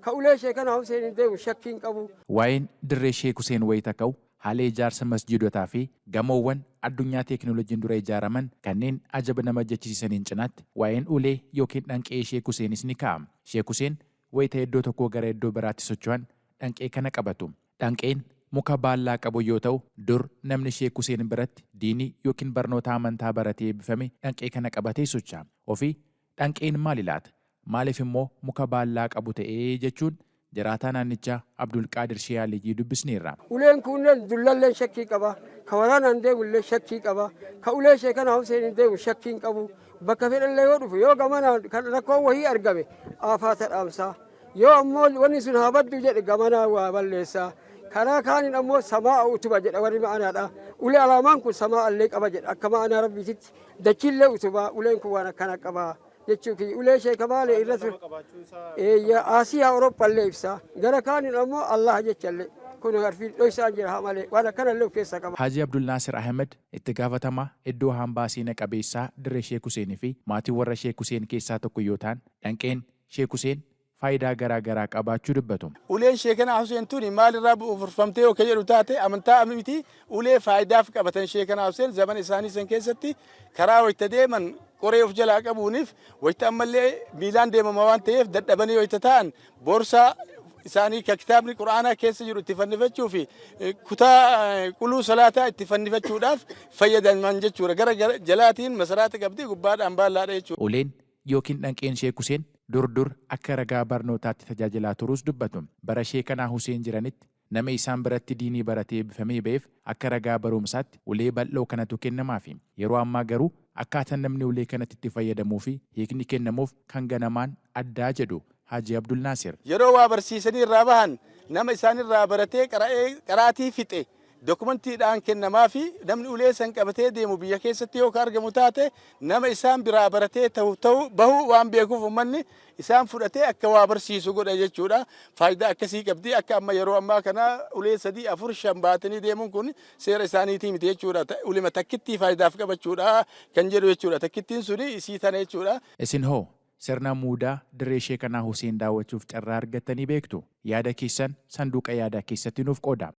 كأولي شيكنا حسين ديم شكين قبو Waa'een dirree Sheek Huseen wayita ka'u haala ijaarsa masjiidotaa fi gamoowwan addunyaa teekinooloojiin dura ijaaraman kanneen ajaba nama jechisiisaniin cinaatti waa'een ulee yookiin dhanqee Sheek Huseenis ni ka'ama. Sheek Huseen wayita iddoo tokkoo gara iddoo biraatti socho'an dhanqee kana qabatu. Dhanqeen muka baallaa qabu yoo ta'u dur namni Sheek Huseen biratti diinii yookiin barnoota amantaa baratee eebbifame dhanqee kana qabatee socho'a. Ofii dhanqeen maali laata? Maaliif immoo muka baallaa qabu ta'ee jechuun jiraataa naannichaa Abdul Qaadir Shiyaalii dubbisneerra. uleen kunneen dullalleen shakkii qaba. Ka waraanaan deemullee shakkii qaba. Ka ulee sheekana Huseen deemu shakkiin qabu. Bakka fedhallee yoo dhufu yoo gamanaa kan rakkoo wahii argame aafaata dhaamsaa. Yoo ammoo wanni sun haa baddu jedhe gamanaa waa balleessaa. Karaa kaanin ammoo samaa utuba jedha warri ma'anaadha. Ulee alaamaan kun samaa allee qaba jedha akka ma'anaa rabbiititti dachiillee utubaa uleen kun waan akkana qaba. jechuuki ulee sheeka maale irratti Asiyaa Awurooppaallee ibsa gara kaanin ammoo Allah jechallee kun arfii dhoysaan jira malee waan akkanallee of keessaa qaba. Haji Abdul Naasir Ahmed itti gaafatamaa iddoo hambaa seenaa qabeessaa dirree Sheek Huseenii fi maatii warra Sheek Huseen keessaa tokko yoo ta'an dhanqeen Sheek Huseen faayidaa garaa garaa qabaachuu dubbatu. Uleen sheekana Huseen tuni maalirraa bu'uurfamtee yoo jedhu taate amantaa miti ulee faayidaaf qabatan sheekana Huseen zaman isaanii san keessatti karaa wayita deeman qoree of jalaa qabuuniif wayita ammallee miilaan deemama waan ta'eef dadhabanii wayita ta'an boorsaa isaanii ka kitaabni Quraanaa keessa jiru itti fannifachuu fi kutaa quluu salaataa itti fannifachuudhaaf fayyadaman jechuudha. Gara jalaatiin masaraata qabdi gubbaadhaan baallaadha jechuudha. Uleen yookiin dhanqeen Sheek Huseen dur akka ragaa barnootaatti tajaajilaa turuus dubbatu. Bara sheekana Huseen jiranitti nama isaan biratti diinii baratee eebbifamee ba'eef akka ragaa barumsaatti ulee bal'oo kanatu kennamaafi. Yeroo ammaa garuu akkaataan namni ulee kanatti itti fayyadamuu fi hiikni kennamuuf kan ganamaan addaa jedhu Haji Abdul Naasir. Yeroo waa barsiisanii irraa bahan nama isaan irraa baratee qaraatii fixe dokumantiidhaan kennamaa fi namni ulee san qabatee deemu biyya keessatti yoo argamu taate nama isaan biraa baratee bahu waan beekuuf uummanni isaan fudhatee akka waa barsiisu godha jechuudha. Faayidaa akkasii qabdi akka amma yeroo ammaa kana ulee 3, 4, 5 baatanii deemuun kun seera isaaniitii miti jechuudha. Ulema takkittii faayidaaf qabachuudha kan jedhu jechuudha. Takkittiin suni isii tana jechuudha. Isin hoo sirna muudaa dirree sheekana Huseen daawwachuuf carraa argattanii beektu? Yaada keessan sanduuqa yaadaa keessatti nuuf qooda.